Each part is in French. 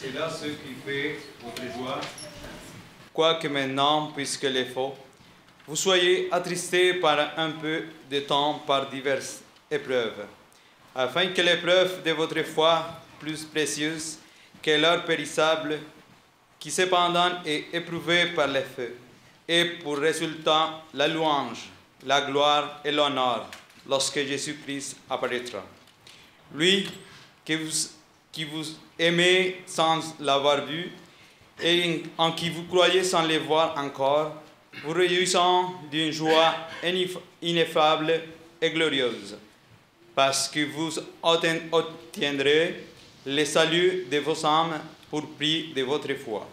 C'est là ce qui fait votre joie. Quoique maintenant, puisque les faux, vous soyez attristés par un peu de temps par diverses épreuves, afin que l'épreuve de votre foi, plus précieuse que l'or périssable, qui cependant est éprouvé par les feux, ait pour résultat la louange, la gloire et l'honneur lorsque Jésus-Christ apparaîtra. Lui qui vous aimez sans l'avoir vu et en qui vous croyez sans le voir encore, vous réjouissant d'une joie ineffable et glorieuse, parce que vous obtiendrez le salut de vos âmes pour prix de votre foi.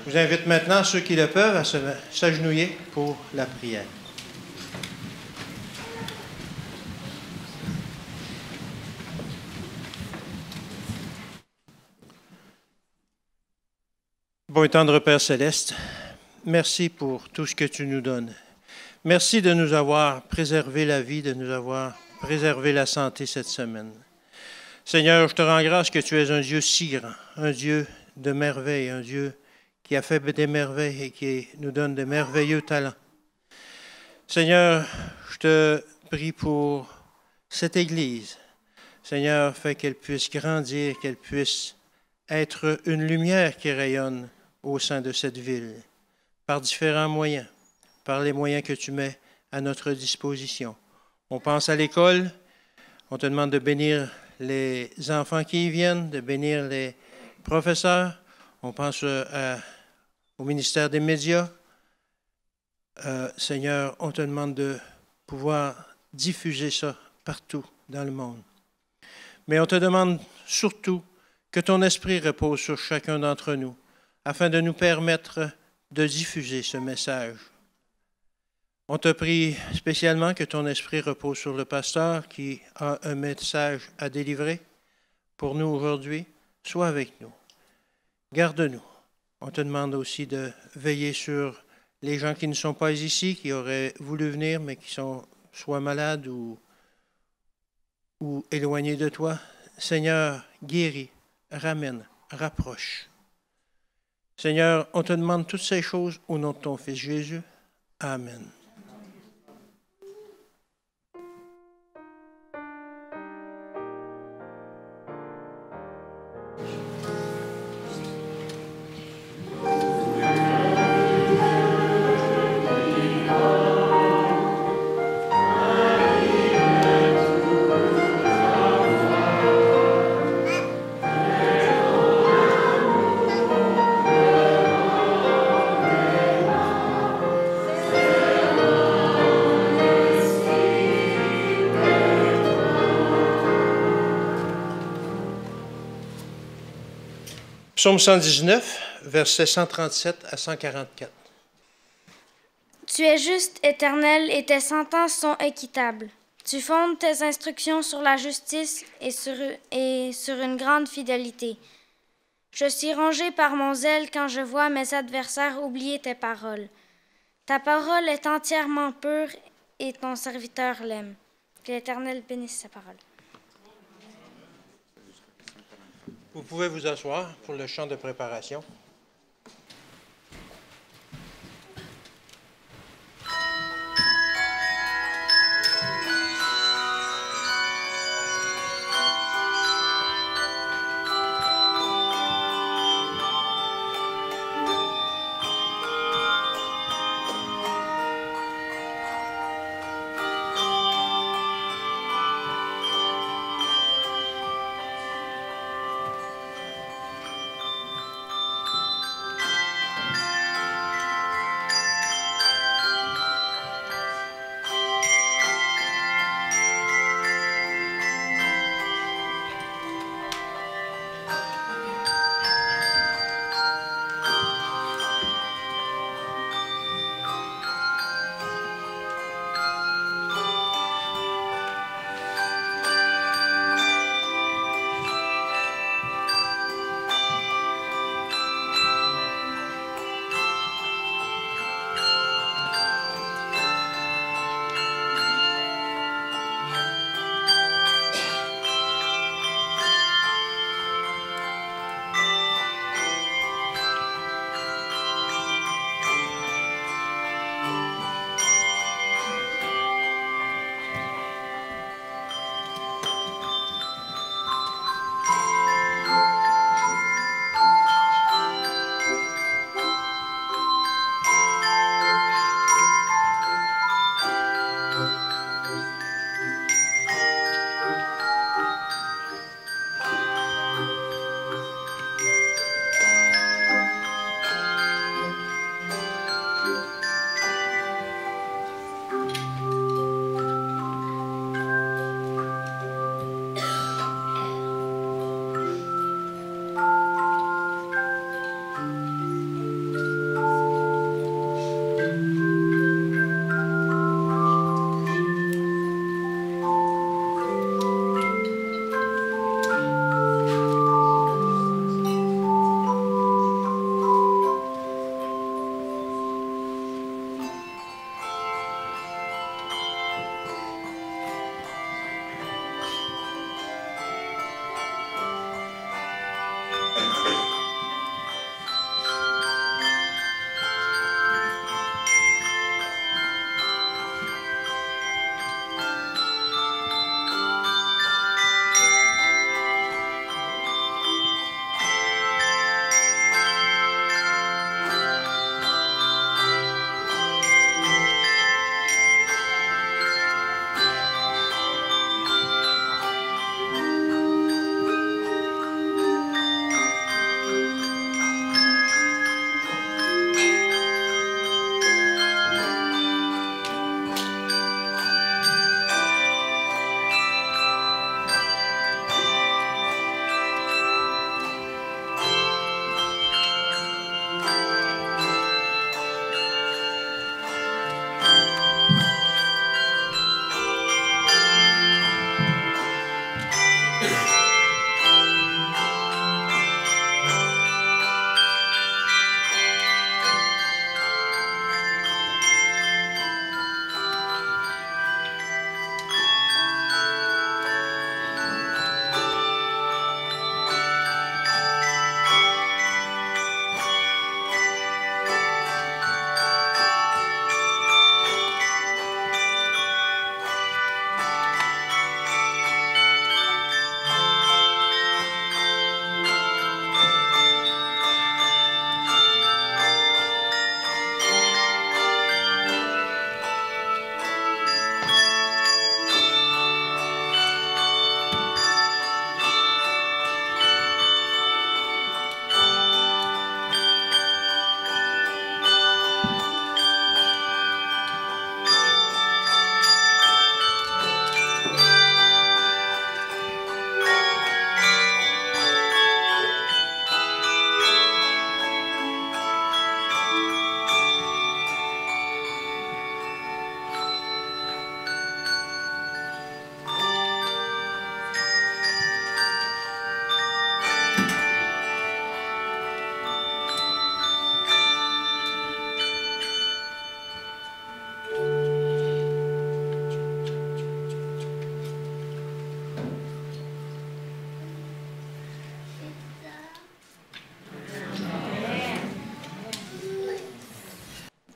Je vous invite maintenant, ceux qui le peuvent, à s'agenouiller pour la prière. Bon et tendre Père Céleste, merci pour tout ce que tu nous donnes. Merci de nous avoir préservé la vie, de nous avoir préservé la santé cette semaine. Seigneur, je te rends grâce que tu es un Dieu si grand, un Dieu de merveille, un Dieu qui a fait des merveilles et qui nous donne de merveilleux talents. Seigneur, je te prie pour cette Église. Seigneur, fais qu'elle puisse grandir, qu'elle puisse être une lumière qui rayonne au sein de cette ville, par différents moyens, par les moyens que tu mets à notre disposition. On pense à l'école, on te demande de bénir les enfants qui y viennent, de bénir les professeurs, on pense au ministère des médias. Seigneur, on te demande de pouvoir diffuser ça partout dans le monde. Mais on te demande surtout que ton esprit repose sur chacun d'entre nous, afin de nous permettre de diffuser ce message. On te prie spécialement que ton esprit repose sur le pasteur qui a un message à délivrer pour nous aujourd'hui. Sois avec nous. Garde-nous. On te demande aussi de veiller sur les gens qui ne sont pas ici, qui auraient voulu venir, mais qui sont soit malades ou éloignés de toi. Seigneur, guéris, ramène, rapproche. Seigneur, on te demande toutes ces choses au nom de ton Fils Jésus. Amen. Psaume 119, versets 137 à 144. Tu es juste, Éternel, et tes sentences sont équitables. Tu fondes tes instructions sur la justice et sur une grande fidélité. Je suis rongé par mon zèle quand je vois mes adversaires oublier tes paroles. Ta parole est entièrement pure et ton serviteur l'aime. Que l'Éternel bénisse sa parole. Vous pouvez vous asseoir pour le chant de préparation.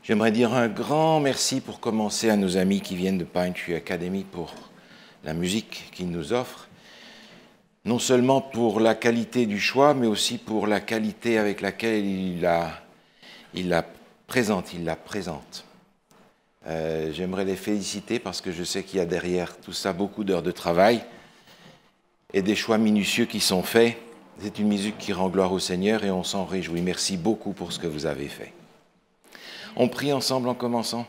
J'aimerais dire un grand merci pour commencer à nos amis qui viennent de Pine Tree Academy pour la musique qu'ils nous offrent. Non seulement pour la qualité du choix, mais aussi pour la qualité avec laquelle il la présente. J'aimerais les féliciter parce que je sais qu'il y a derrière tout ça beaucoup d'heures de travail et des choix minutieux qui sont faits. C'est une musique qui rend gloire au Seigneur et on s'en réjouit. Merci beaucoup pour ce que vous avez fait. On prie ensemble en commençant.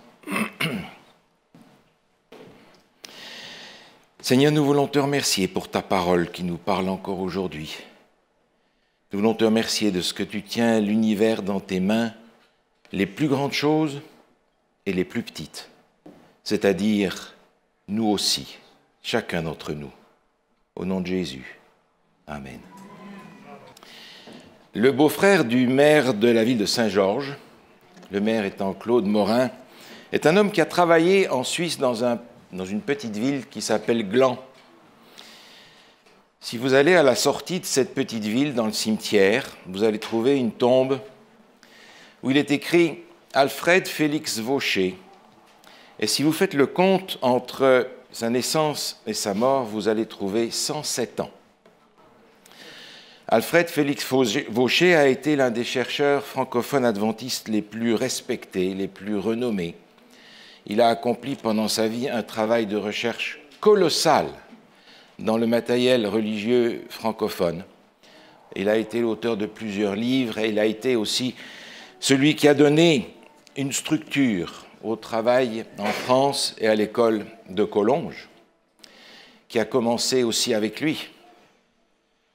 Seigneur, nous voulons te remercier pour ta parole qui nous parle encore aujourd'hui. Nous voulons te remercier de ce que tu tiens l'univers dans tes mains, les plus grandes choses et les plus petites, c'est-à-dire nous aussi, chacun d'entre nous. Au nom de Jésus. Amen. Le beau-frère du maire de la ville de Saint-Georges, le maire étant Claude Morin, est un homme qui a travaillé en Suisse dans une petite ville qui s'appelle Gland. Si vous allez à la sortie de cette petite ville, dans le cimetière, vous allez trouver une tombe où il est écrit « Alfred Félix Vaucher ». Et si vous faites le compte entre sa naissance et sa mort, vous allez trouver 107 ans. Alfred Félix Vaucher a été l'un des chercheurs francophones adventistes les plus respectés, les plus renommés. Il a accompli pendant sa vie un travail de recherche colossal dans le matériel religieux francophone. Il a été l'auteur de plusieurs livres et il a été aussi celui qui a donné une structure au travail en France et à l'école de Collonges, qui a commencé aussi avec lui.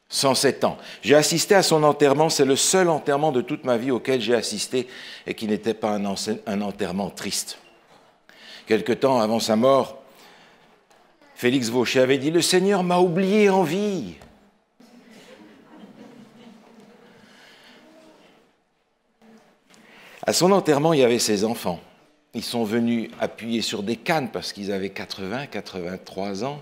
107 ans. J'ai assisté à son enterrement, c'est le seul enterrement de toute ma vie auquel j'ai assisté et qui n'était pas un enterrement triste. Quelque temps avant sa mort, Félix Vaucher avait dit « Le Seigneur m'a oublié en vie ». À son enterrement, il y avait ses enfants. Ils sont venus appuyer sur des cannes parce qu'ils avaient 80, 83 ans.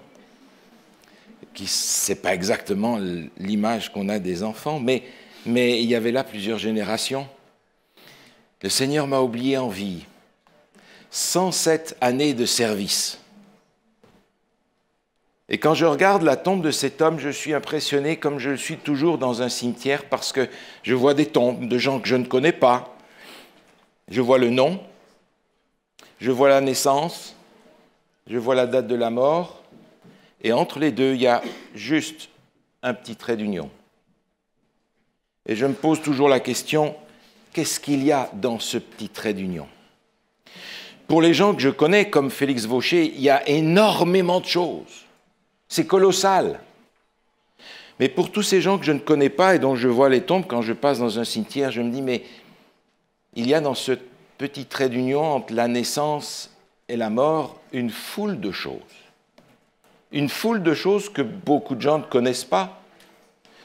Ce n'est pas exactement l'image qu'on a des enfants, mais il y avait là plusieurs générations. Le Seigneur m'a oublié en vie. 107 années de service. Et quand je regarde la tombe de cet homme, je suis impressionné comme je le suis toujours dans un cimetière parce que je vois des tombes de gens que je ne connais pas. Je vois le nom, je vois la naissance, je vois la date de la mort, et entre les deux, il y a juste un petit trait d'union. Et je me pose toujours la question, qu'est-ce qu'il y a dans ce petit trait d'union? Pour les gens que je connais, comme Félix Vaucher, il y a énormément de choses. C'est colossal. Mais pour tous ces gens que je ne connais pas et dont je vois les tombes, quand je passe dans un cimetière, je me dis, mais il y a dans ce petit trait d'union entre la naissance et la mort une foule de choses. Une foule de choses que beaucoup de gens ne connaissent pas.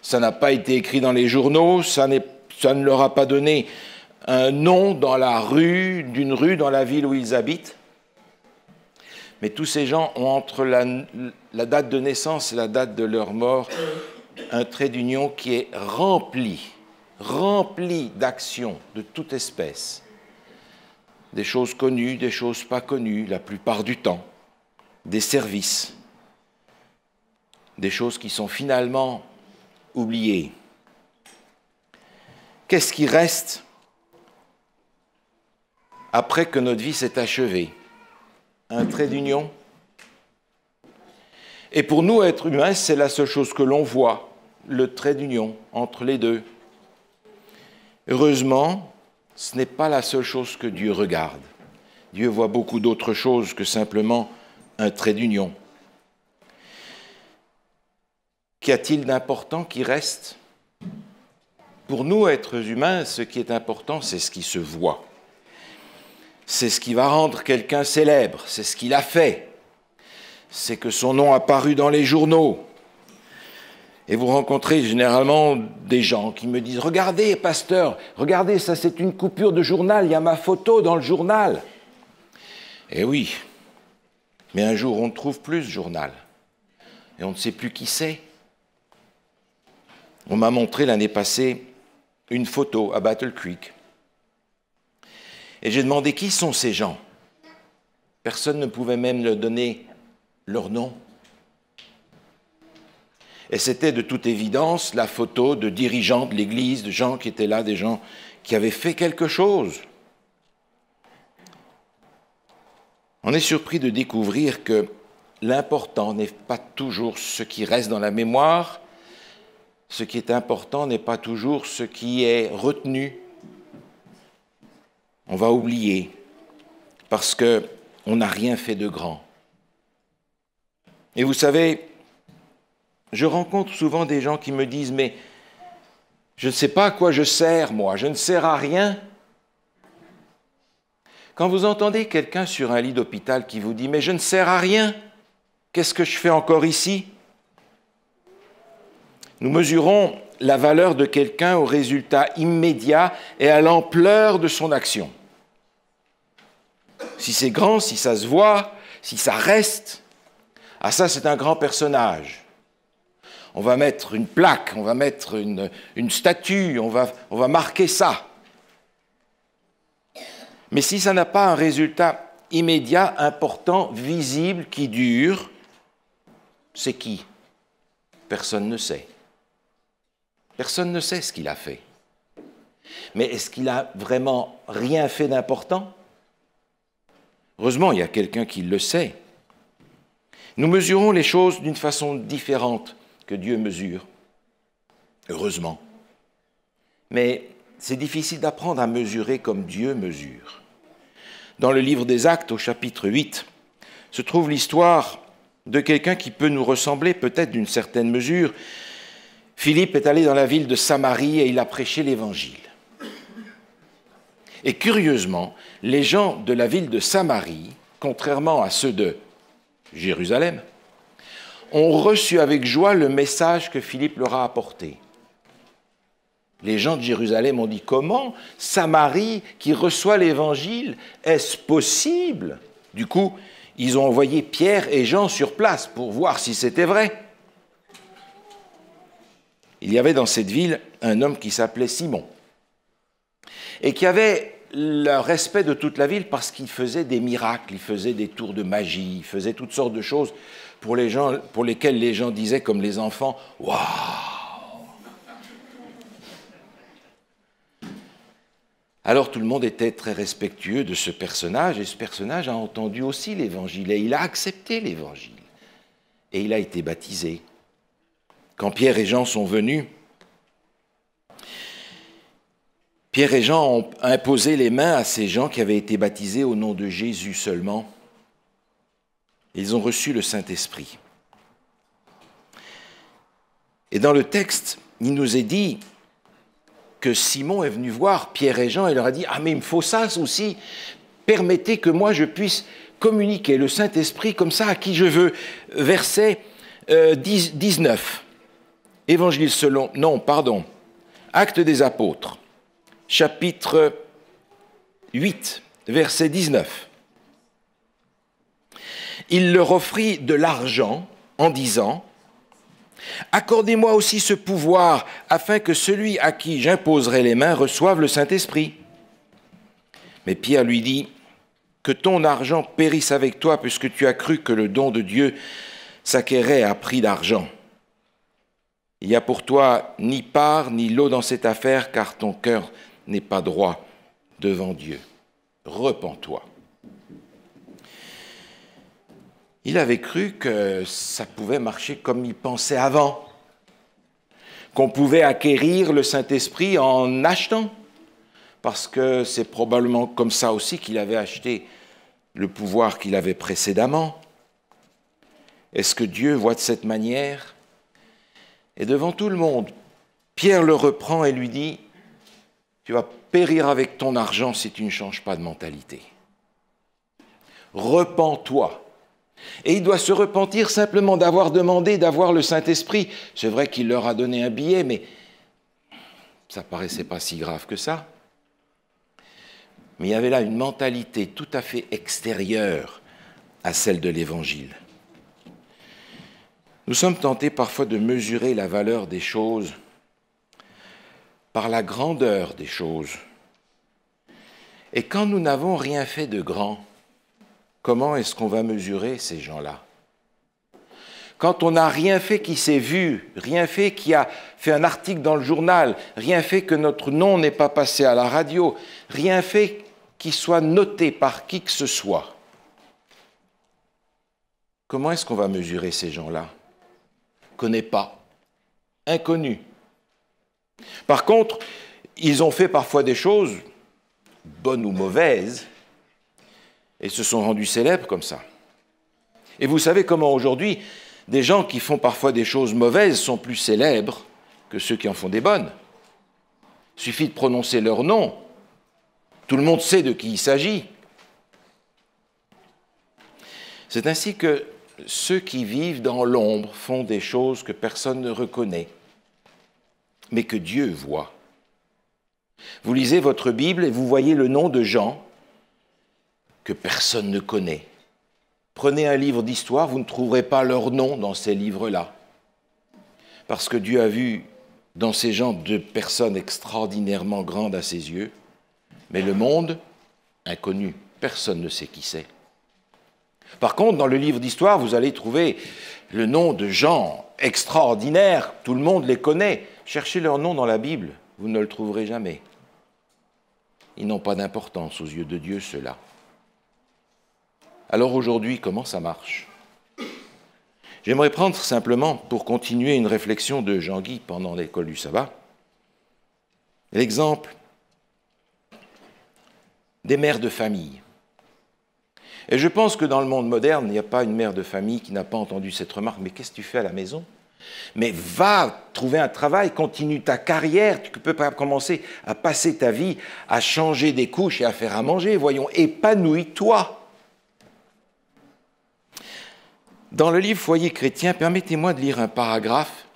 Ça n'a pas été écrit dans les journaux, ça ne leur a pas donné un nom dans la rue, d'une rue dans la ville où ils habitent. Mais tous ces gens ont entre la date de naissance et la date de leur mort un trait d'union qui est rempli d'actions de toute espèce. Des choses connues, des choses pas connues, la plupart du temps, des services, des choses qui sont finalement oubliées. Qu'est-ce qui reste après que notre vie s'est achevée? Un trait d'union. Et pour nous, êtres humains, c'est la seule chose que l'on voit, le trait d'union entre les deux. Heureusement, ce n'est pas la seule chose que Dieu regarde. Dieu voit beaucoup d'autres choses que simplement un trait d'union. Qu'y a-t-il d'important qui reste? Pour nous, êtres humains, ce qui est important, c'est ce qui se voit. C'est ce qui va rendre quelqu'un célèbre, c'est ce qu'il a fait. C'est que son nom a paru dans les journaux. Et vous rencontrez généralement des gens qui me disent « Regardez, pasteur, regardez, ça c'est une coupure de journal, il y a ma photo dans le journal. » Eh oui, mais un jour on ne trouve plus ce journal. Et on ne sait plus qui c'est. On m'a montré l'année passée une photo à Battle Creek. Et j'ai demandé qui sont ces gens. Personne ne pouvait même leur donner leur nom. Et c'était de toute évidence la photo de dirigeants de l'Église, de gens qui étaient là, des gens qui avaient fait quelque chose. On est surpris de découvrir que l'important n'est pas toujours ce qui reste dans la mémoire, ce qui est important n'est pas toujours ce qui est retenu. On va oublier, parce qu'on n'a rien fait de grand. Et vous savez, je rencontre souvent des gens qui me disent « Mais je ne sais pas à quoi je sers, moi, je ne sers à rien. » Quand vous entendez quelqu'un sur un lit d'hôpital qui vous dit « Mais je ne sers à rien, qu'est-ce que je fais encore ici ?» Nous mesurons la valeur de quelqu'un au résultat immédiat et à l'ampleur de son action. Si c'est grand, si ça se voit, si ça reste, ah ça c'est un grand personnage. On va mettre une plaque, on va mettre une statue, on va marquer ça. Mais si ça n'a pas un résultat immédiat, important, visible, qui dure, c'est qui? Personne ne sait. Personne ne sait ce qu'il a fait. Mais est-ce qu'il a vraiment rien fait d'important? Heureusement, il y a quelqu'un qui le sait. Nous mesurons les choses d'une façon différente que Dieu mesure. Heureusement. Mais c'est difficile d'apprendre à mesurer comme Dieu mesure. Dans le livre des Actes, au chapitre 8, se trouve l'histoire de quelqu'un qui peut nous ressembler peut-être d'une certaine mesure. Philippe est allé dans la ville de Samarie et il a prêché l'Évangile. Et curieusement, les gens de la ville de Samarie, contrairement à ceux de Jérusalem, ont reçu avec joie le message que Philippe leur a apporté. Les gens de Jérusalem ont dit « Comment Samarie qui reçoit l'Évangile, est-ce possible ?» Du coup, ils ont envoyé Pierre et Jean sur place pour voir si c'était vrai. Il y avait dans cette ville un homme qui s'appelait Simon et qui avait le respect de toute la ville parce qu'il faisait des miracles, il faisait des tours de magie, il faisait toutes sortes de choses pour lesquelles les gens disaient comme les enfants « Waouh !» Alors tout le monde était très respectueux de ce personnage et ce personnage a entendu aussi l'Évangile et il a accepté l'Évangile et il a été baptisé. Quand Pierre et Jean sont venus, Pierre et Jean ont imposé les mains à ces gens qui avaient été baptisés au nom de Jésus seulement. Ils ont reçu le Saint-Esprit. Et dans le texte, il nous est dit que Simon est venu voir Pierre et Jean et leur a dit « Ah mais il me faut ça aussi, permettez que moi je puisse communiquer le Saint-Esprit comme ça à qui je veux. » Verset 19. Évangile selon... Non, pardon. Actes des Apôtres, chapitre 8, verset 19. Il leur offrit de l'argent en disant « Accordez-moi aussi ce pouvoir afin que celui à qui j'imposerai les mains reçoive le Saint-Esprit. » Mais Pierre lui dit « Que ton argent périsse avec toi puisque tu as cru que le don de Dieu s'acquérait à prix d'argent. Il n'y a pour toi ni part ni lot dans cette affaire, car ton cœur n'est pas droit devant Dieu. Repens-toi. » Il avait cru que ça pouvait marcher comme il pensait avant, qu'on pouvait acquérir le Saint-Esprit en achetant, parce que c'est probablement comme ça aussi qu'il avait acheté le pouvoir qu'il avait précédemment. Est-ce que Dieu voit de cette manière ? Et devant tout le monde, Pierre le reprend et lui dit « Tu vas périr avec ton argent si tu ne changes pas de mentalité. Repens-toi. » Et il doit se repentir simplement d'avoir demandé d'avoir le Saint-Esprit. C'est vrai qu'il leur a donné un billet, mais ça ne paraissait pas si grave que ça. Mais il y avait là une mentalité tout à fait extérieure à celle de l'Évangile. Nous sommes tentés parfois de mesurer la valeur des choses par la grandeur des choses. Et quand nous n'avons rien fait de grand, comment est-ce qu'on va mesurer ces gens-là? Quand on n'a rien fait qui s'est vu, rien fait qui a fait un article dans le journal, rien fait que notre nom n'est pas passé à la radio, rien fait qui soit noté par qui que ce soit, comment est-ce qu'on va mesurer ces gens-là? Connaît pas, inconnus. Par contre, ils ont fait parfois des choses, bonnes ou mauvaises, et se sont rendus célèbres comme ça. Et vous savez comment aujourd'hui, des gens qui font parfois des choses mauvaises sont plus célèbres que ceux qui en font des bonnes. Il suffit de prononcer leur nom. Tout le monde sait de qui il s'agit. C'est ainsi que ceux qui vivent dans l'ombre font des choses que personne ne reconnaît, mais que Dieu voit. Vous lisez votre Bible et vous voyez le nom de gens que personne ne connaît. Prenez un livre d'histoire, vous ne trouverez pas leur nom dans ces livres-là. Parce que Dieu a vu dans ces gens deux personnes extraordinairement grandes à ses yeux, mais le monde, inconnu, personne ne sait qui c'est. Par contre, dans le livre d'histoire, vous allez trouver le nom de gens extraordinaires, tout le monde les connaît. Cherchez leur nom dans la Bible, vous ne le trouverez jamais. Ils n'ont pas d'importance aux yeux de Dieu, ceux-là. Alors aujourd'hui, comment ça marche? J'aimerais prendre simplement, pour continuer une réflexion de Jean-Guy pendant l'école du sabbat, l'exemple des mères de famille. Et je pense que dans le monde moderne, il n'y a pas une mère de famille qui n'a pas entendu cette remarque. Mais qu'est-ce que tu fais à la maison? Mais va trouver un travail, continue ta carrière. Tu ne peux pas commencer à passer ta vie à changer des couches et à faire à manger. Voyons, épanouis-toi. Dans le livre Foyer chrétien, permettez-moi de lire un paragraphe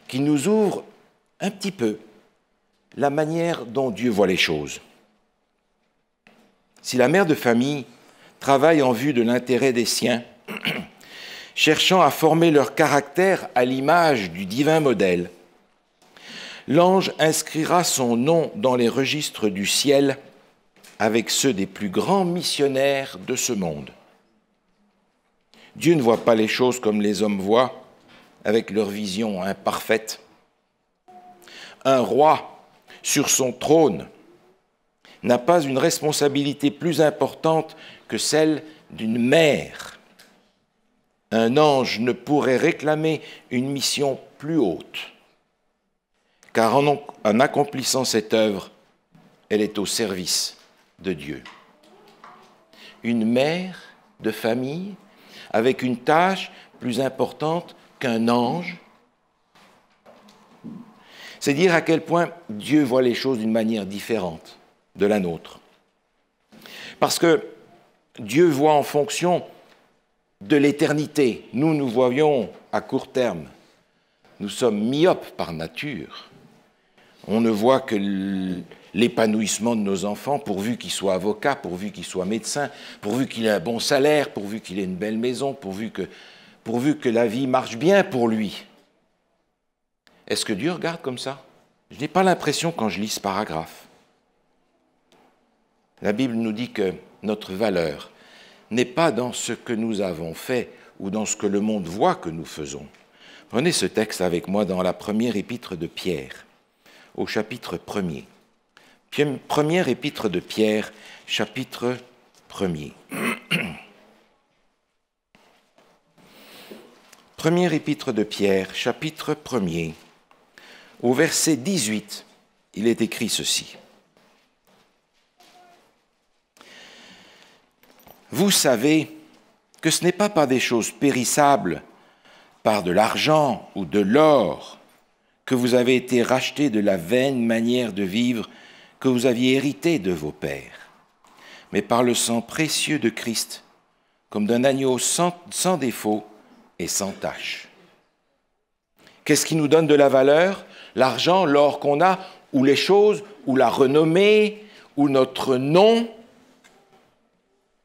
qui nous ouvre un petit peu la manière dont Dieu voit les choses. Si la mère de famille travaille en vue de l'intérêt des siens, cherchant à former leur caractère à l'image du divin modèle, l'ange inscrira son nom dans les registres du ciel avec ceux des plus grands missionnaires de ce monde. Dieu ne voit pas les choses comme les hommes voient, avec leur vision imparfaite. Un roi sur son trône n'a pas une responsabilité plus importante que celle d'une mère. Un ange ne pourrait réclamer une mission plus haute, car en accomplissant cette œuvre, elle est au service de Dieu. Une mère de famille avec une tâche plus importante qu'un ange, c'est dire à quel point Dieu voit les choses d'une manière différente de la nôtre. Parce que Dieu voit en fonction de l'éternité. Nous, nous voyons à court terme. Nous sommes myopes par nature. On ne voit que l'épanouissement de nos enfants, pourvu qu'ils soient avocats, pourvu qu'ils soient médecins, pourvu qu'il ait un bon salaire, pourvu qu'il ait une belle maison, pourvu que la vie marche bien pour lui. Est-ce que Dieu regarde comme ça? Je n'ai pas l'impression quand je lis ce paragraphe. La Bible nous dit que notre valeur n'est pas dans ce que nous avons fait ou dans ce que le monde voit que nous faisons. Prenez ce texte avec moi dans la première épître de Pierre, au chapitre 1er. Première épître de Pierre, chapitre 1er. Première épître de Pierre, chapitre 1er. Au verset 18, il est écrit ceci. Vous savez que ce n'est pas par des choses périssables, par de l'argent ou de l'or, que vous avez été rachetés de la vaine manière de vivre que vous aviez hérité de vos pères, mais par le sang précieux de Christ, comme d'un agneau sans défaut et sans tache. Qu'est-ce qui nous donne de la valeur? L'argent, l'or qu'on a, ou les choses, ou la renommée, ou notre nom?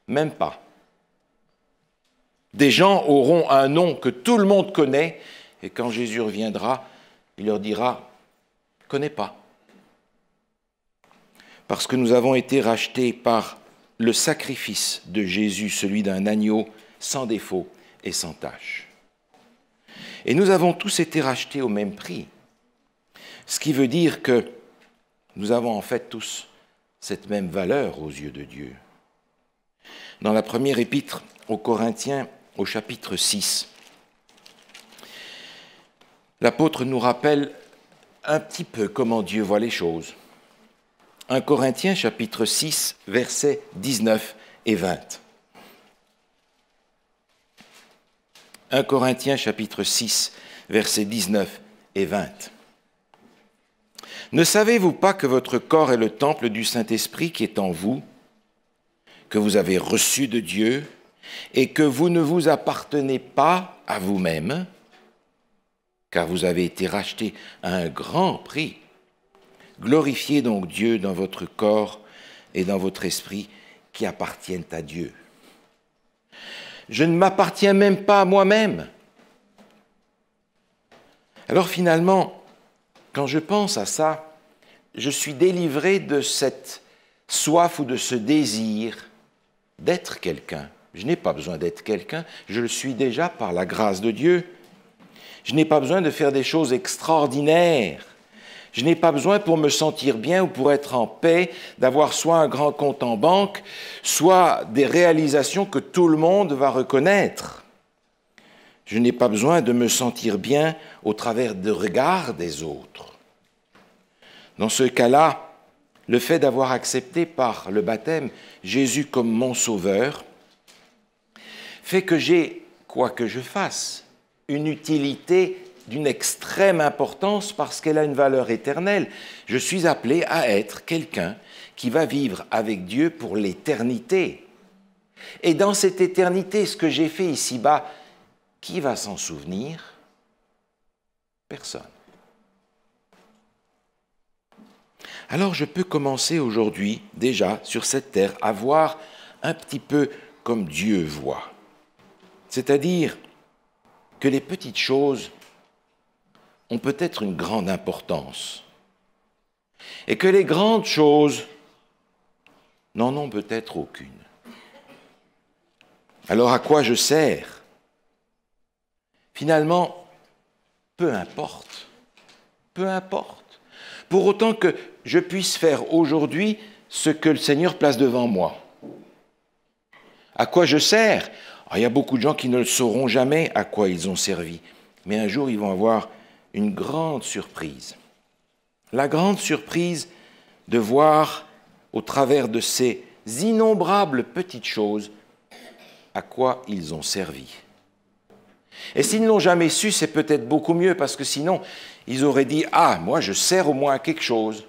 Même pas. Des gens auront un nom que tout le monde connaît, et quand Jésus reviendra, il leur dira « connais pas ». parce que nous avons été rachetés par le sacrifice de Jésus, celui d'un agneau sans défaut et sans tache. Et nous avons tous été rachetés au même prix, ce qui veut dire que nous avons en fait tous cette même valeur aux yeux de Dieu. Dans la première épître aux Corinthiens, au chapitre 6, l'apôtre nous rappelle un petit peu comment Dieu voit les choses. 1 Corinthiens, chapitre 6, versets 19 et 20. 1 Corinthiens, chapitre 6, versets 19 et 20. Ne savez-vous pas que votre corps est le temple du Saint-Esprit qui est en vous, que vous avez reçu de Dieu, et que vous ne vous appartenez pas à vous-même, car vous avez été rachetés à un grand prix. Glorifiez donc Dieu dans votre corps et dans votre esprit qui appartiennent à Dieu. Je ne m'appartiens même pas à moi-même. Alors finalement, quand je pense à ça, je suis délivré de cette soif ou de ce désir d'être quelqu'un. Je n'ai pas besoin d'être quelqu'un, je le suis déjà par la grâce de Dieu. Je n'ai pas besoin de faire des choses extraordinaires. Je n'ai pas besoin pour me sentir bien ou pour être en paix d'avoir soit un grand compte en banque, soit des réalisations que tout le monde va reconnaître. Je n'ai pas besoin de me sentir bien au travers du regard des autres. Dans ce cas-là, le fait d'avoir accepté par le baptême Jésus comme mon sauveur fait que j'ai, quoi que je fasse, une utilité d'une extrême importance parce qu'elle a une valeur éternelle. Je suis appelé à être quelqu'un qui va vivre avec Dieu pour l'éternité. Et dans cette éternité, ce que j'ai fait ici-bas, qui va s'en souvenir? Personne. Alors je peux commencer aujourd'hui, déjà, sur cette terre, à voir un petit peu comme Dieu voit. C'est-à-dire que les petites choses ont peut-être une grande importance et que les grandes choses n'en ont peut-être aucune. Alors à quoi je sers? Finalement, peu importe. Peu importe. Pour autant que je puisse faire aujourd'hui ce que le Seigneur place devant moi. À quoi je sers? Il y a beaucoup de gens qui ne le sauront jamais à quoi ils ont servi. Mais un jour, ils vont avoir une grande surprise. La grande surprise de voir, au travers de ces innombrables petites choses, à quoi ils ont servi. Et s'ils ne l'ont jamais su, c'est peut-être beaucoup mieux, parce que sinon, ils auraient dit « Ah, moi, je sers au moins à quelque chose. »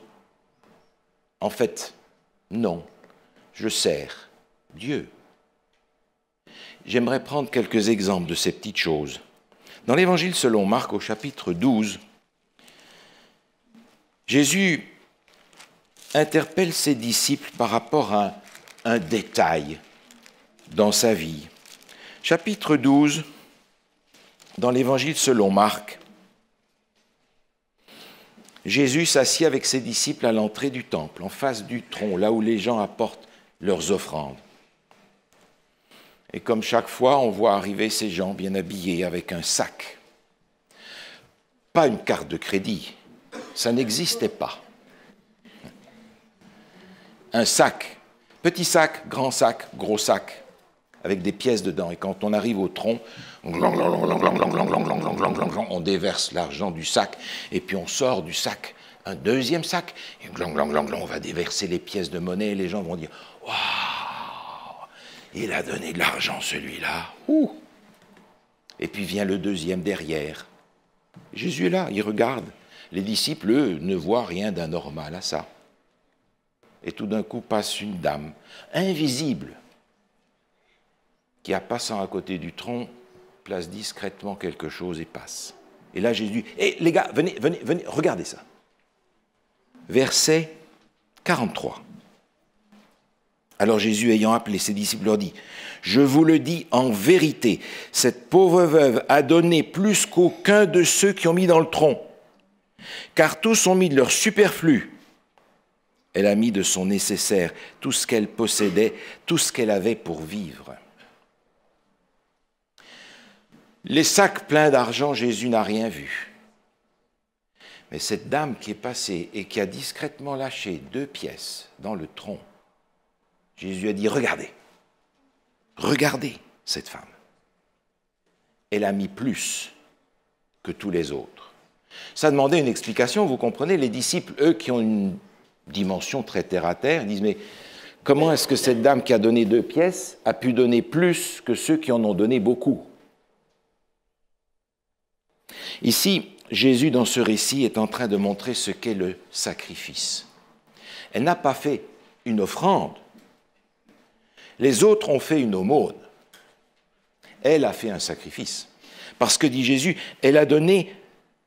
En fait, non, je sers Dieu. J'aimerais prendre quelques exemples de ces petites choses. Dans l'Évangile selon Marc, au chapitre 12, Jésus interpelle ses disciples par rapport à un détail dans sa vie. Chapitre 12, dans l'Évangile selon Marc, Jésus s'assied avec ses disciples à l'entrée du temple, en face du tronc, là où les gens apportent leurs offrandes. Et comme chaque fois, on voit arriver ces gens bien habillés avec un sac. Pas une carte de crédit, ça n'existait pas. Un sac, petit sac, grand sac, gros sac, avec des pièces dedans. Et quand on arrive au tronc, on déverse l'argent du sac, et puis on sort du sac un deuxième sac, et on va déverser les pièces de monnaie, et les gens vont dire « Waouh, il a donné de l'argent celui-là !» Et puis vient le deuxième derrière. Jésus est là, il regarde. Les disciples, eux, ne voient rien d'anormal à ça. Et tout d'un coup passe une dame, invisible, qui, en passant à côté du tronc, place discrètement quelque chose et passe. Et là, Jésus, « Hé, les gars, venez, regardez ça. » Verset 43. Alors Jésus, ayant appelé ses disciples, leur dit, « Je vous le dis en vérité, cette pauvre veuve a donné plus qu'aucun de ceux qui ont mis dans le tronc, car tous ont mis de leur superflu, Elle a mis de son nécessaire, tout ce qu'elle possédait, tout ce qu'elle avait pour vivre. Les sacs pleins d'argent, Jésus n'a rien vu. Mais cette dame qui est passée et qui a discrètement lâché 2 pièces dans le tronc, Jésus a dit, regardez, regardez cette femme. Elle a mis plus que tous les autres. Ça demandait une explication, vous comprenez, les disciples, eux, qui ont une dimension très terre-à-terre, disent, mais comment est-ce que cette dame qui a donné 2 pièces a pu donner plus que ceux qui en ont donné beaucoup? Ici, Jésus, dans ce récit, est en train de montrer ce qu'est le sacrifice. Elle n'a pas fait une offrande. Les autres ont fait une aumône. Elle a fait un sacrifice. Parce que, dit Jésus, elle a donné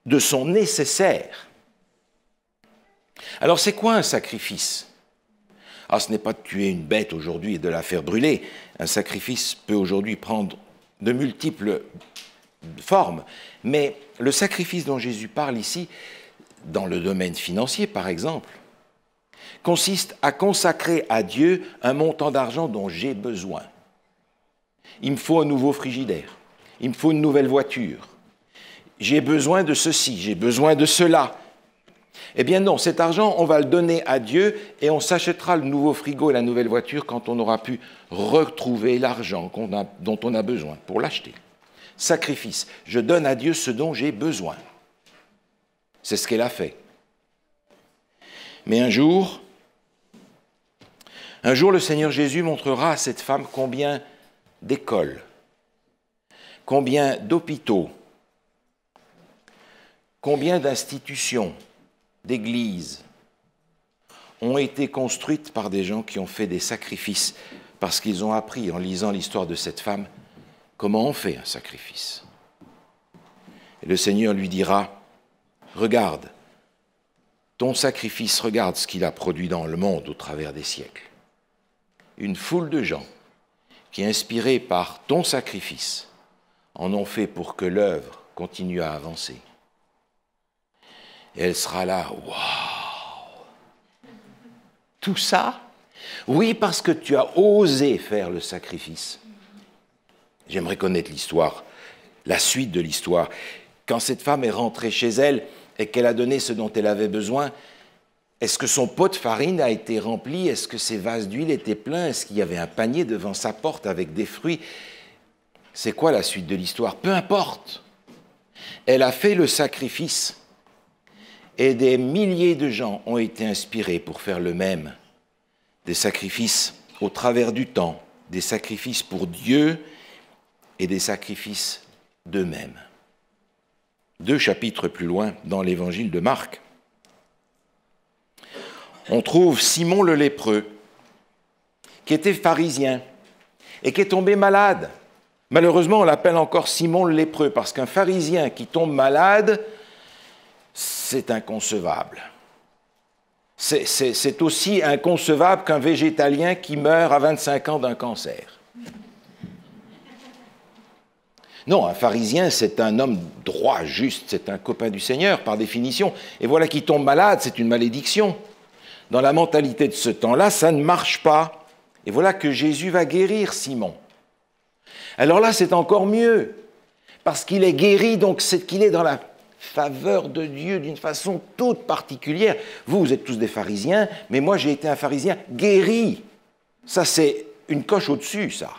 de son nécessaire. Alors, c'est quoi un sacrifice? Ah, ce n'est pas de tuer une bête aujourd'hui et de la faire brûler. Un sacrifice peut aujourd'hui prendre de multiples formes. Mais le sacrifice dont Jésus parle ici, dans le domaine financier par exemple, consiste à consacrer à Dieu un montant d'argent dont j'ai besoin. Il me faut un nouveau frigidaire, il me faut une nouvelle voiture, j'ai besoin de ceci, j'ai besoin de cela. Eh bien non, cet argent, on va le donner à Dieu et on s'achètera le nouveau frigo et la nouvelle voiture quand on aura pu retrouver l'argent dont on a besoin pour l'acheter. Sacrifice, je donne à Dieu ce dont j'ai besoin. C'est ce qu'elle a fait. Mais un jour, le Seigneur Jésus montrera à cette femme combien d'écoles, combien d'hôpitaux, combien d'institutions, d'églises ont été construites par des gens qui ont fait des sacrifices parce qu'ils ont appris en lisant l'histoire de cette femme comment on fait un sacrifice. Et le Seigneur lui dira, regarde, ton sacrifice, regarde ce qu'il a produit dans le monde au travers des siècles. Une foule de gens qui, inspirés par ton sacrifice, en ont fait pour que l'œuvre continue à avancer. Et elle sera là, waouh! Tout ça? Oui, parce que tu as osé faire le sacrifice. J'aimerais connaître l'histoire, la suite de l'histoire. Quand cette femme est rentrée chez elle et qu'elle a donné ce dont elle avait besoin, est-ce que son pot de farine a été rempli? Est-ce que ses vases d'huile étaient pleins? Est-ce qu'il y avait un panier devant sa porte avec des fruits? C'est quoi la suite de l'histoire? Peu importe. Elle a fait le sacrifice et des milliers de gens ont été inspirés pour faire le même. Des sacrifices au travers du temps, des sacrifices pour Dieu et des sacrifices d'eux-mêmes. 2 chapitres plus loin, dans l'évangile de Marc, on trouve Simon le lépreux, qui était pharisien et qui est tombé malade. Malheureusement, on l'appelle encore Simon le lépreux, parce qu'un pharisien qui tombe malade, c'est inconcevable. C'est aussi inconcevable qu'un végétalien qui meurt à 25 ans d'un cancer. Non, un pharisien, c'est un homme droit, juste, c'est un copain du Seigneur, par définition. Et voilà qu'il tombe malade, c'est une malédiction. Dans la mentalité de ce temps-là, ça ne marche pas. Et voilà que Jésus va guérir Simon. Alors là, c'est encore mieux, parce qu'il est guéri, donc c'est qu'il est dans la faveur de Dieu d'une façon toute particulière. Vous êtes tous des pharisiens, mais moi j'ai été un pharisien guéri. Ça, c'est une coche au-dessus, ça.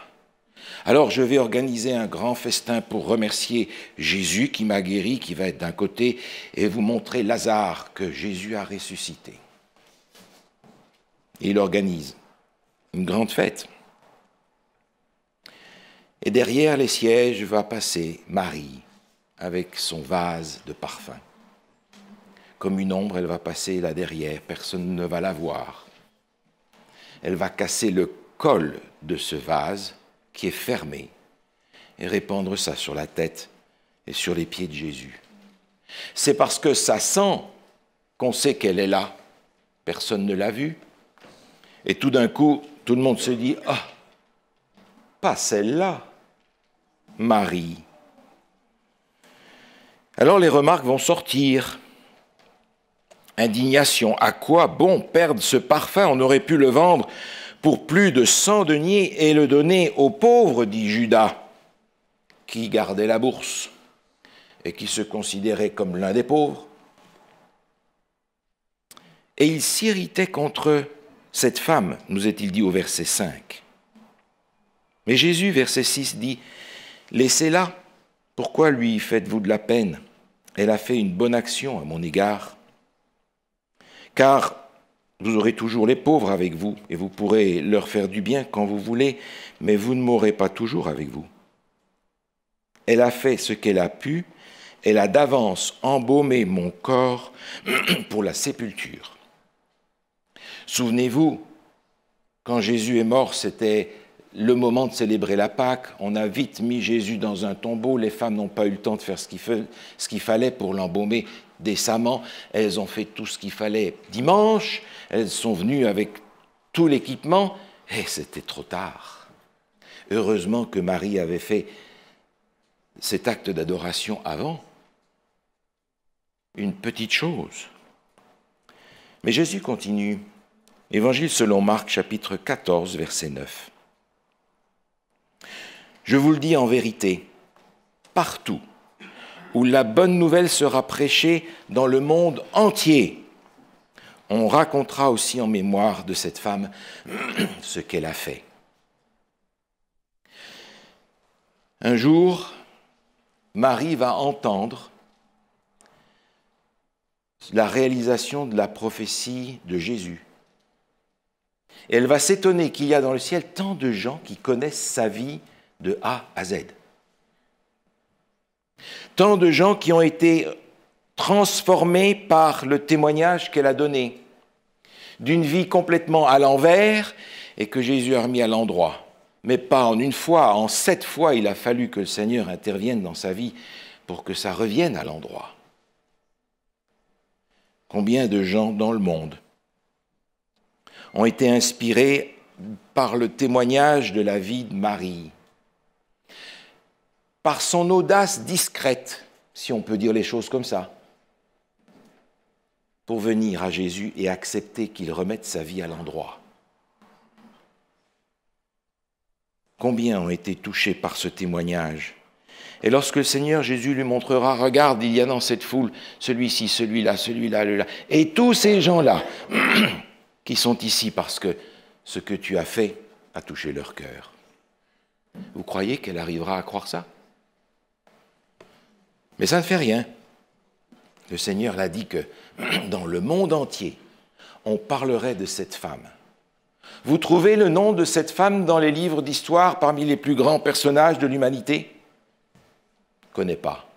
Alors je vais organiser un grand festin pour remercier Jésus qui m'a guéri, qui va être d'un côté, et vous montrer Lazare que Jésus a ressuscité. Et il organise une grande fête. Et derrière les sièges va passer Marie avec son vase de parfum. Comme une ombre, elle va passer là derrière, personne ne va la voir. Elle va casser le col de ce vase qui est fermé et répandre ça sur la tête et sur les pieds de Jésus. C'est parce que ça sent qu'on sait qu'elle est là. Personne ne l'a vue. Et tout d'un coup, tout le monde se dit « Ah, pas celle-là, Marie ». Alors les remarques vont sortir. Indignation. À quoi bon perdre ce parfum? On aurait pu le vendre pour plus de 100 deniers et le donner aux pauvres, dit Judas, qui gardait la bourse et qui se considérait comme l'un des pauvres. Et il s'irritait contre cette femme, nous est-il dit au verset 5. Mais Jésus, verset 6, dit « Laissez-la, pourquoi lui faites-vous de la peine? Elle a fait une bonne action à mon égard. Car vous aurez toujours les pauvres avec vous, et vous pourrez leur faire du bien quand vous voulez, mais vous ne m'aurez pas toujours avec vous. Elle a fait ce qu'elle a pu, elle a d'avance embaumé mon corps pour la sépulture. » Souvenez-vous, quand Jésus est mort, c'était le moment de célébrer la Pâque. On a vite mis Jésus dans un tombeau. Les femmes n'ont pas eu le temps de faire ce qu'il fallait pour l'embaumer décemment. Elles ont fait tout ce qu'il fallait dimanche. Elles sont venues avec tout l'équipement. Et c'était trop tard. Heureusement que Marie avait fait cet acte d'adoration avant. Une petite chose. Mais Jésus continue. Évangile selon Marc, chapitre 14, verset 9. Je vous le dis en vérité, partout où la bonne nouvelle sera prêchée dans le monde entier, on racontera aussi en mémoire de cette femme ce qu'elle a fait. Un jour, Marie va entendre la réalisation de la prophétie de Jésus. Et elle va s'étonner qu'il y a dans le ciel tant de gens qui connaissent sa vie de A à Z. Tant de gens qui ont été transformés par le témoignage qu'elle a donné, d'une vie complètement à l'envers et que Jésus a remis à l'endroit. Mais pas en une fois, en 7 fois, il a fallu que le Seigneur intervienne dans sa vie pour que ça revienne à l'endroit. Combien de gens dans le monde ont été inspirés par le témoignage de la vie de Marie, par son audace discrète, si on peut dire les choses comme ça, pour venir à Jésus et accepter qu'il remette sa vie à l'endroit. Combien ont été touchés par ce témoignage? Et lorsque le Seigneur Jésus lui montrera, regarde, il y a dans cette foule celui-ci, celui-là, celui-là, celui-là, et tous ces gens-là qui sont ici parce que ce que tu as fait a touché leur cœur. Vous croyez qu'elle arrivera à croire ça? Mais ça ne fait rien. Le Seigneur l'a dit que dans le monde entier, on parlerait de cette femme. Vous trouvez le nom de cette femme dans les livres d'histoire parmi les plus grands personnages de l'humanité? Je ne connais pas.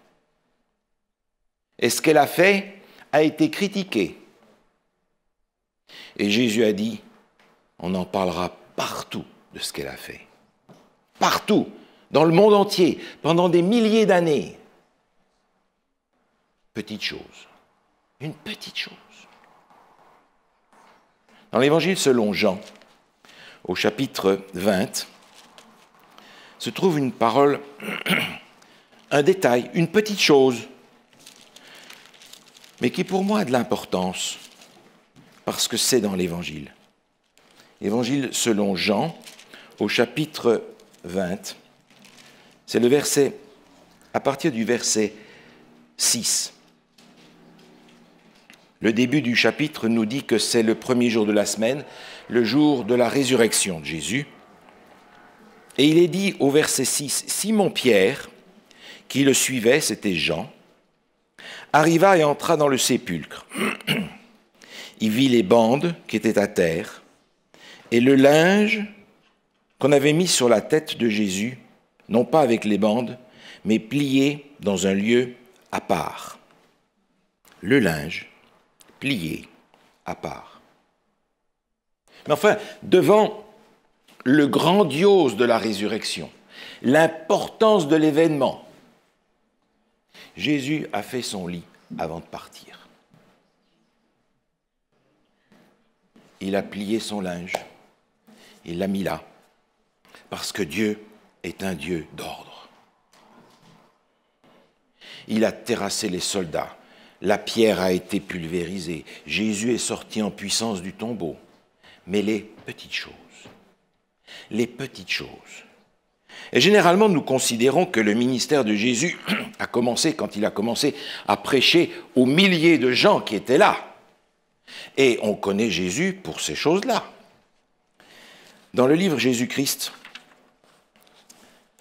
Et ce qu'elle a fait a été critiqué. Et Jésus a dit, on en parlera partout de ce qu'elle a fait. Partout, dans le monde entier, pendant des milliers d'années. Petite chose. Une petite chose. Dans l'Évangile selon Jean, au chapitre 20, se trouve une parole, un détail, une petite chose, mais qui pour moi a de l'importance, parce que c'est dans l'Évangile. Évangile selon Jean, au chapitre 20, c'est le verset, à partir du verset 6. Le début du chapitre nous dit que c'est le premier jour de la semaine, le jour de la résurrection de Jésus. Et il est dit au verset 6, « Simon-Pierre, qui le suivait, c'était Jean, arriva et entra dans le sépulcre. Il vit les bandes qui étaient à terre et le linge qu'on avait mis sur la tête de Jésus, non pas avec les bandes, mais plié dans un lieu à part. Le linge plié à part. » Mais enfin, devant le grandiose de la résurrection, l'importance de l'événement, Jésus a fait son lit avant de partir. Il a plié son linge, il l'a mis là, parce que Dieu est un Dieu d'ordre. Il a terrassé les soldats la pierre a été pulvérisée, Jésus est sorti en puissance du tombeau. Mais les petites choses. Et généralement, nous considérons que le ministère de Jésus a commencé quand il a commencé à prêcher aux milliers de gens qui étaient là. Et on connaît Jésus pour ces choses-là. Dans le livre Jésus-Christ,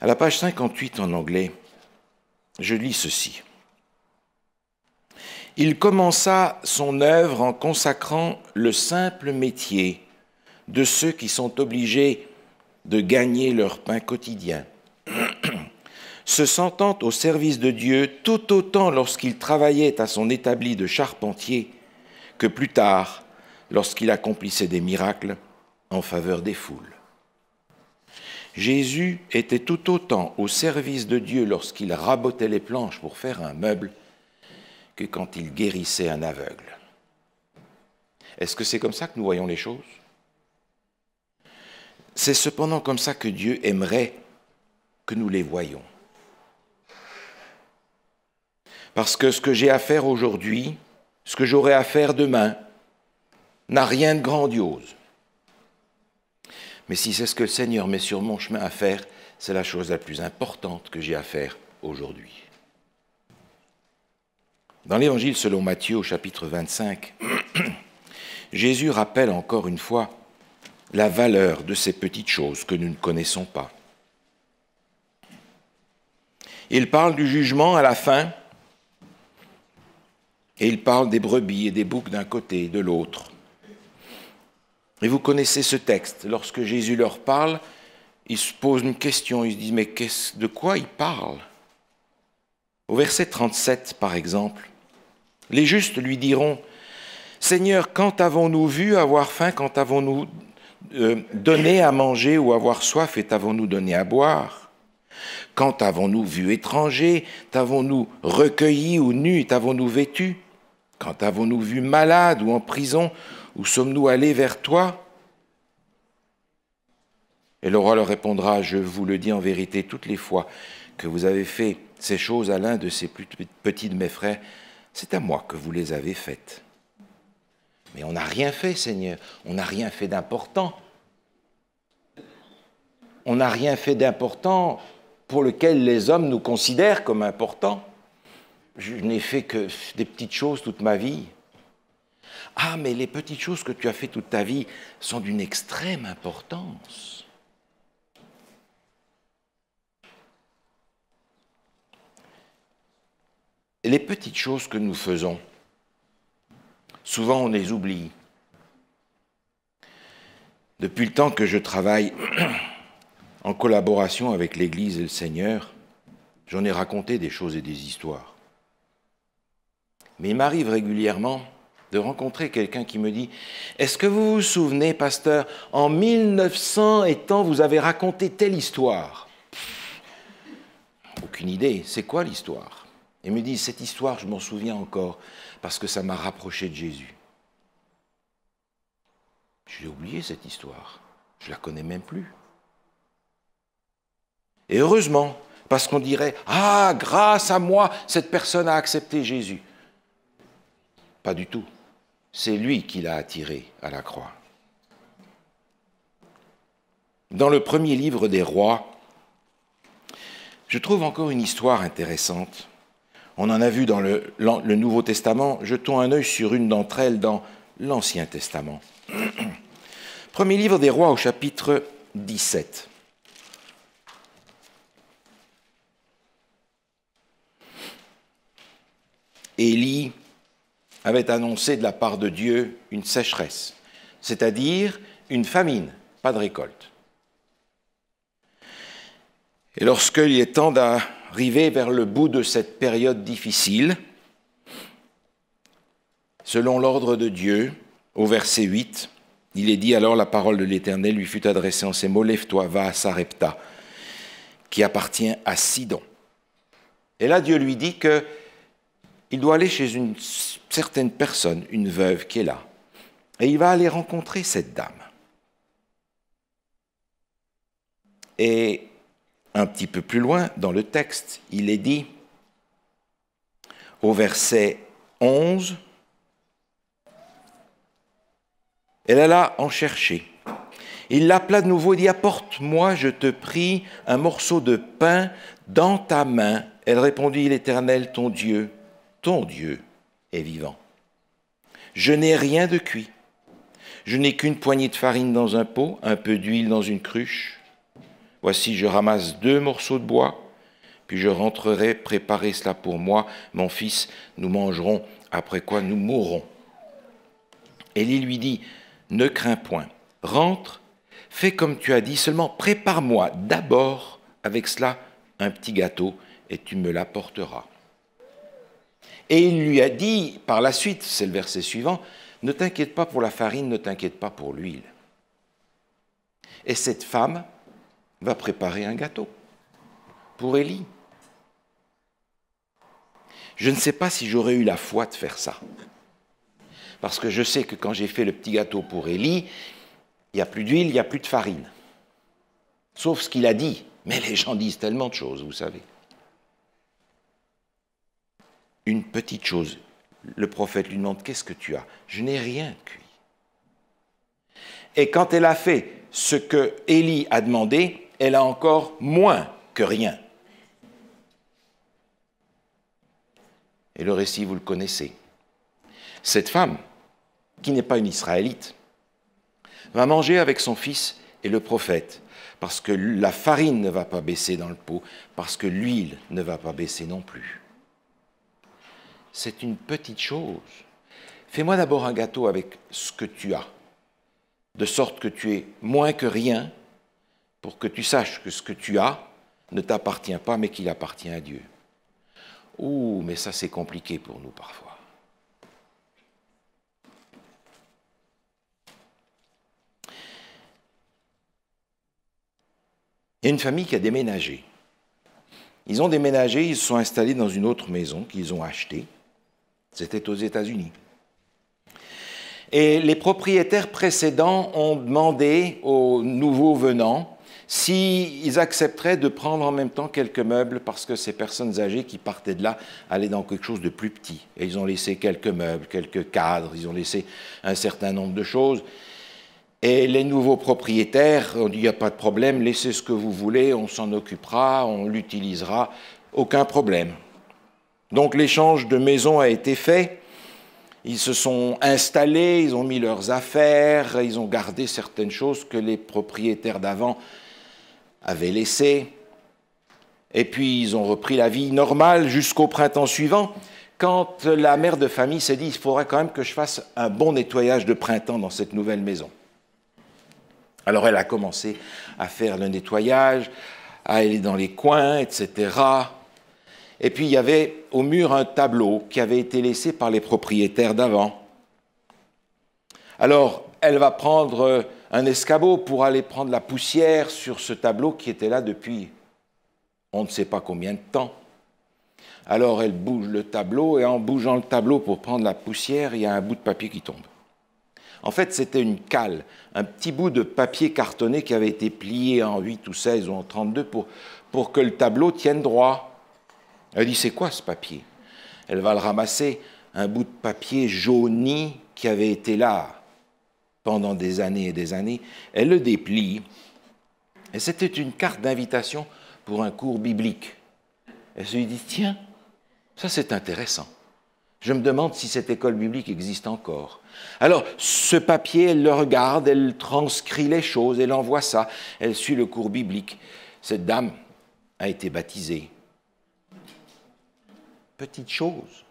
à la page 58 en anglais, je lis ceci. Il commença son œuvre en consacrant le simple métier de ceux qui sont obligés de gagner leur pain quotidien, se sentant au service de Dieu tout autant lorsqu'il travaillait à son établi de charpentier que plus tard lorsqu'il accomplissait des miracles en faveur des foules. Jésus était tout autant au service de Dieu lorsqu'il rabotait les planches pour faire un meuble que quand il guérissait un aveugle. Est-ce que c'est comme ça que nous voyons les choses? C'est cependant comme ça que Dieu aimerait que nous les voyions. Parce que ce que j'ai à faire aujourd'hui, ce que j'aurai à faire demain, n'a rien de grandiose. Mais si c'est ce que le Seigneur met sur mon chemin à faire, c'est la chose la plus importante que j'ai à faire aujourd'hui. Dans l'Évangile selon Matthieu, au chapitre 25, Jésus rappelle encore une fois la valeur de ces petites choses que nous ne connaissons pas. Il parle du jugement à la fin, et il parle des brebis et des boucs d'un côté et de l'autre. Et vous connaissez ce texte. Lorsque Jésus leur parle, ils se posent une question, ils se disent « Mais de quoi il parle ?» Au verset 37, par exemple, les justes lui diront « Seigneur, quand avons-nous vu avoir faim, quand avons-nous donné à manger ou avoir soif et t'avons-nous donné à boire? Quand avons-nous vu étranger, t'avons-nous recueilli ou nu, t'avons-nous vêtu? Quand avons-nous vu malade ou en prison, où sommes-nous allés vers toi ?» Et le roi leur répondra « Je vous le dis en vérité, toutes les fois que vous avez fait ces choses à l'un de ces plus petits de mes frères, c'est à moi que vous les avez faites. » Mais on n'a rien fait, Seigneur, on n'a rien fait d'important. On n'a rien fait d'important pour lequel les hommes nous considèrent comme importants. Je n'ai fait que des petites choses toute ma vie. Ah, mais les petites choses que tu as fait toute ta vie sont d'une extrême importance. Et les petites choses que nous faisons, souvent on les oublie. Depuis le temps que je travaille en collaboration avec l'Église et le Seigneur, j'en ai raconté des choses et des histoires. Mais il m'arrive régulièrement de rencontrer quelqu'un qui me dit « Est-ce que vous vous souvenez, pasteur, en 1900 et tant, vous avez raconté telle histoire ?» Aucune idée, c'est quoi l'histoire? Il me dit « Cette histoire, je m'en souviens encore, parce que ça m'a rapproché de Jésus. » J'ai oublié cette histoire, je la connais même plus. Et heureusement, parce qu'on dirait « Ah, grâce à moi, cette personne a accepté Jésus. » Pas du tout. C'est lui qui l'a attiré à la croix. Dans le premier livre des Rois, je trouve encore une histoire intéressante. On en a vu dans le Nouveau Testament. Jetons un œil sur une d'entre elles dans l'Ancien Testament. Premier livre des Rois au chapitre 17. Élie avait annoncé de la part de Dieu une sécheresse, c'est-à-dire une famine, pas de récolte. Et lorsqu'il est temps d'arriver vers le bout de cette période difficile, selon l'ordre de Dieu, au verset 8, il est dit « Alors la parole de l'Éternel lui fut adressée en ces mots, « Lève-toi, va à Sarepta, qui appartient à Sidon. » Et là, Dieu lui dit que il doit aller chez une certaine personne, une veuve qui est là. Et il va aller rencontrer cette dame. Et un petit peu plus loin, dans le texte, il est dit, au verset 11. Elle alla en chercher. Il l'appela de nouveau et dit, apporte-moi, je te prie, un morceau de pain dans ta main. Elle répondit, l'Éternel, ton Dieu est vivant. Je n'ai rien de cuit. Je n'ai qu'une poignée de farine dans un pot, un peu d'huile dans une cruche. Voici, je ramasse 2 morceaux de bois, puis je rentrerai préparer cela pour moi, mon fils, nous mangerons, après quoi nous mourrons. Élie lui dit, ne crains point, rentre, fais comme tu as dit, seulement prépare-moi d'abord avec cela un petit gâteau et tu me l'apporteras. Et il lui a dit par la suite, c'est le verset suivant, ne t'inquiète pas pour la farine, ne t'inquiète pas pour l'huile. Et cette femme va préparer un gâteau pour Élie. Je ne sais pas si j'aurais eu la foi de faire ça. Parce que je sais que quand j'ai fait le petit gâteau pour Élie, il n'y a plus d'huile, il n'y a plus de farine. Sauf ce qu'il a dit. Mais les gens disent tellement de choses, vous savez. Une petite chose. Le prophète lui demande, qu'est-ce que tu as? Je n'ai rien cuit. Et quand elle a fait ce que Élie a demandé, elle a encore moins que rien. Et le récit, vous le connaissez. Cette femme, qui n'est pas une Israélite, va manger avec son fils et le prophète, parce que la farine ne va pas baisser dans le pot, parce que l'huile ne va pas baisser non plus. C'est une petite chose. Fais-moi d'abord un gâteau avec ce que tu as, de sorte que tu aies moins que rien, pour que tu saches que ce que tu as ne t'appartient pas, mais qu'il appartient à Dieu. Ouh, mais ça c'est compliqué pour nous parfois. Il y a une famille qui a déménagé. Ils ont déménagé, ils se sont installés dans une autre maison qu'ils ont achetée. C'était aux États-Unis. Et les propriétaires précédents ont demandé aux nouveaux venants s'ils accepteraient de prendre en même temps quelques meubles parce que ces personnes âgées qui partaient de là allaient dans quelque chose de plus petit. Et ils ont laissé quelques meubles, quelques cadres, ils ont laissé un certain nombre de choses. Et les nouveaux propriétaires ont dit, il n'y a pas de problème, laissez ce que vous voulez, on s'en occupera, on l'utilisera, aucun problème. Donc l'échange de maisons a été fait, ils se sont installés, ils ont mis leurs affaires, ils ont gardé certaines choses que les propriétaires d'avant avaient laissées. Et puis ils ont repris la vie normale jusqu'au printemps suivant, quand la mère de famille s'est dit, il faudrait quand même que je fasse un bon nettoyage de printemps dans cette nouvelle maison. Alors elle a commencé à faire le nettoyage, à aller dans les coins, etc. Et puis il y avait au mur un tableau qui avait été laissé par les propriétaires d'avant. Alors elle va prendre un escabeau pour aller prendre la poussière sur ce tableau qui était là depuis on ne sait pas combien de temps. Alors elle bouge le tableau et en bougeant le tableau pour prendre la poussière, il y a un bout de papier qui tombe. En fait, c'était une cale, un petit bout de papier cartonné qui avait été plié en 8 ou 16 ou en 32 pour que le tableau tienne droit. Elle dit, c'est quoi ce papier? Elle va le ramasser, un bout de papier jauni qui avait été là pendant des années et des années. Elle le déplie et c'était une carte d'invitation pour un cours biblique. Elle se dit, tiens, ça c'est intéressant. Je me demande si cette école biblique existe encore. Alors, ce papier, elle le regarde, elle transcrit les choses, elle envoie ça, elle suit le cours biblique. Cette dame a été baptisée. Petite chose.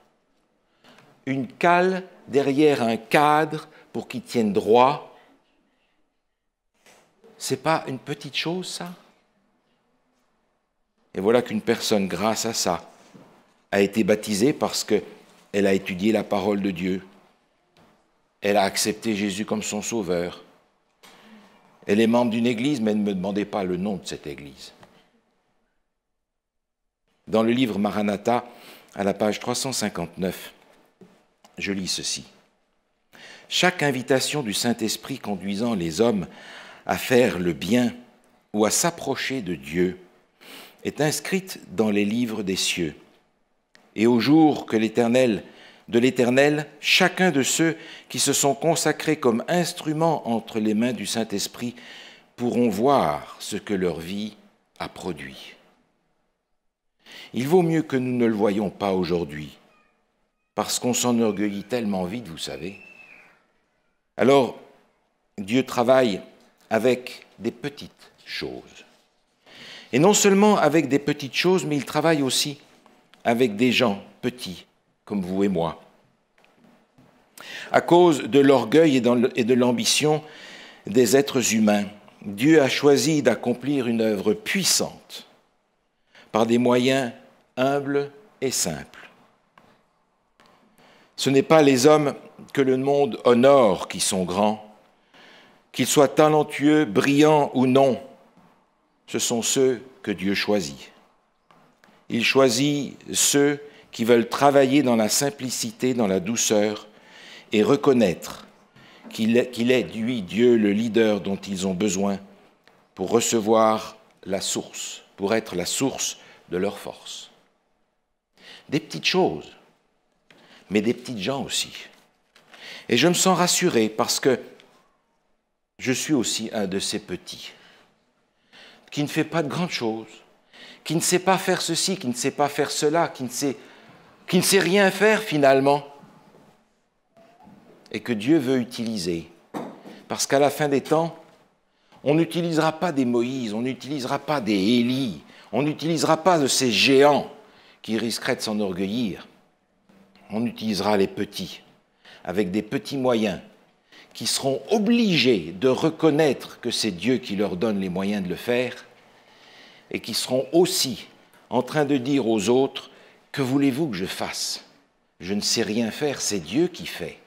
Une cale derrière un cadre pour qu'il tienne droit. C'est pas une petite chose, ça? Et voilà qu'une personne, grâce à ça, a été baptisée parce qu'elle a étudié la parole de Dieu. Elle a accepté Jésus comme son sauveur. Elle est membre d'une église, mais ne me demandez pas le nom de cette église. Dans le livre Maranatha, à la page 359, je lis ceci. « Chaque invitation du Saint-Esprit conduisant les hommes à faire le bien ou à s'approcher de Dieu est inscrite dans les livres des cieux. Et au jour que l'Éternel de l'Éternel, chacun de ceux qui se sont consacrés comme instruments entre les mains du Saint-Esprit pourront voir ce que leur vie a produit. Il vaut mieux que nous ne le voyions pas aujourd'hui, parce qu'on s'enorgueillit tellement vite, vous savez. Alors, Dieu travaille avec des petites choses. Et non seulement avec des petites choses, mais il travaille aussi avec des gens petits, comme vous et moi. À cause de l'orgueil et de l'ambition des êtres humains, Dieu a choisi d'accomplir une œuvre puissante par des moyens humbles et simples. Ce n'est pas les hommes que le monde honore qui sont grands, qu'ils soient talentueux, brillants ou non, ce sont ceux que Dieu choisit. Il choisit ceux qui veulent travailler dans la simplicité, dans la douceur, et reconnaître qu'il est, lui, Dieu, le leader dont ils ont besoin pour recevoir la source, pour être la source de leur force. Des petites choses, mais des petites gens aussi. Et je me sens rassuré parce que je suis aussi un de ces petits, qui ne fait pas de grandes choses, qui ne sait pas faire ceci, qui ne sait pas faire cela, qui ne sait rien faire finalement, et que Dieu veut utiliser. Parce qu'à la fin des temps, on n'utilisera pas des Moïse, on n'utilisera pas des Élie, on n'utilisera pas de ces géants qui risqueraient de s'enorgueillir. On utilisera les petits, avec des petits moyens, qui seront obligés de reconnaître que c'est Dieu qui leur donne les moyens de le faire, et qui seront aussi en train de dire aux autres, que voulez-vous que je fasse? Je ne sais rien faire, c'est Dieu qui fait.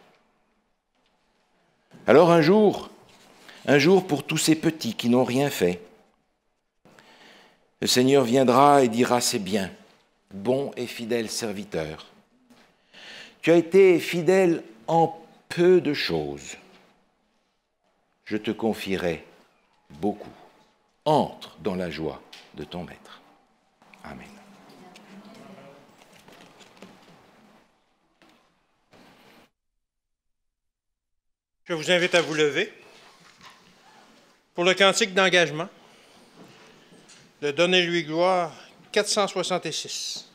Alors un jour pour tous ces petits qui n'ont rien fait, le Seigneur viendra et dira, c'est bien, bon et fidèle serviteur. Tu as été fidèle en peu de choses. Je te confierai beaucoup. Entre dans la joie de ton Maître. Amen. Je vous invite à vous lever pour le cantique d'engagement de Donnez-lui gloire 466.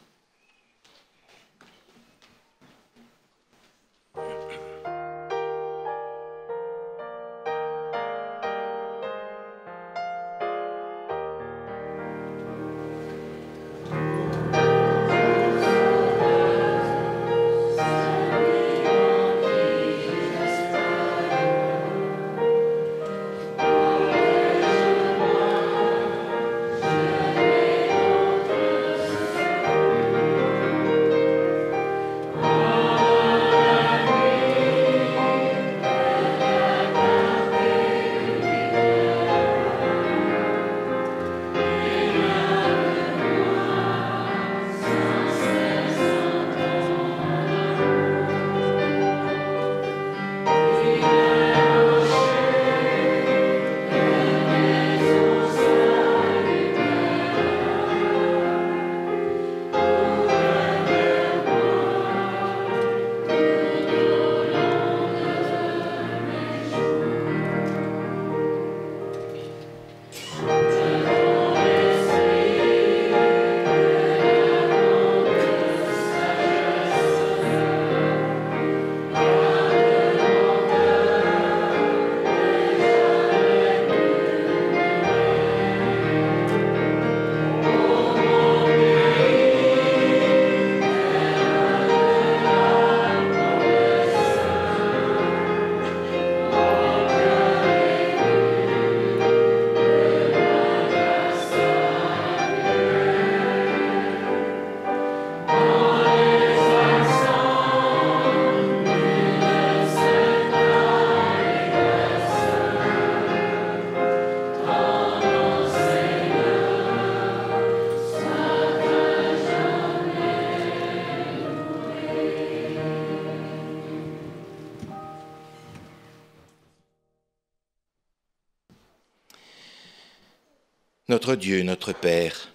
Notre Dieu, notre Père,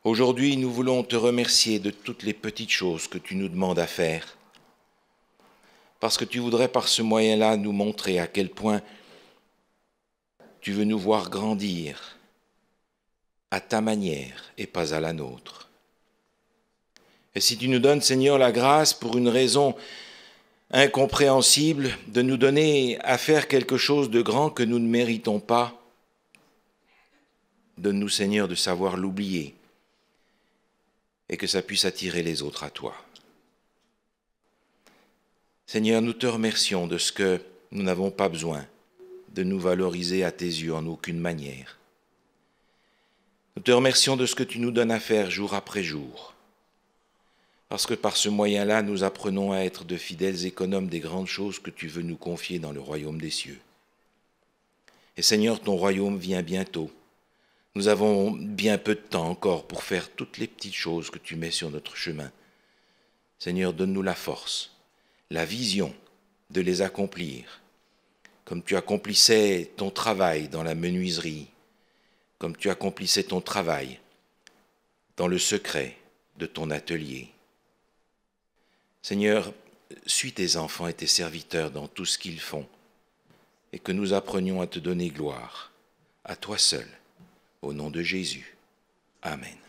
Aujourd'hui, nous voulons te remercier de toutes les petites choses que tu nous demandes à faire, parce que tu voudrais par ce moyen-là nous montrer à quel point tu veux nous voir grandir à ta manière et pas à la nôtre. Et si tu nous donnes, Seigneur, la grâce pour une raison incompréhensible de nous donner à faire quelque chose de grand que nous ne méritons pas, donne-nous, Seigneur, de savoir l'oublier et que ça puisse attirer les autres à toi. Seigneur, nous te remercions de ce que nous n'avons pas besoin de nous valoriser à tes yeux en aucune manière. Nous te remercions de ce que tu nous donnes à faire jour après jour, parce que par ce moyen-là, nous apprenons à être de fidèles économes des grandes choses que tu veux nous confier dans le royaume des cieux. Et Seigneur, ton royaume vient bientôt. Nous avons bien peu de temps encore pour faire toutes les petites choses que tu mets sur notre chemin. Seigneur, donne-nous la force, la vision de les accomplir, comme tu accomplissais ton travail dans la menuiserie, comme tu accomplissais ton travail dans le secret de ton atelier. Seigneur, suis tes enfants et tes serviteurs dans tout ce qu'ils font, et que nous apprenions à te donner gloire, à toi seul, au nom de Jésus. Amen.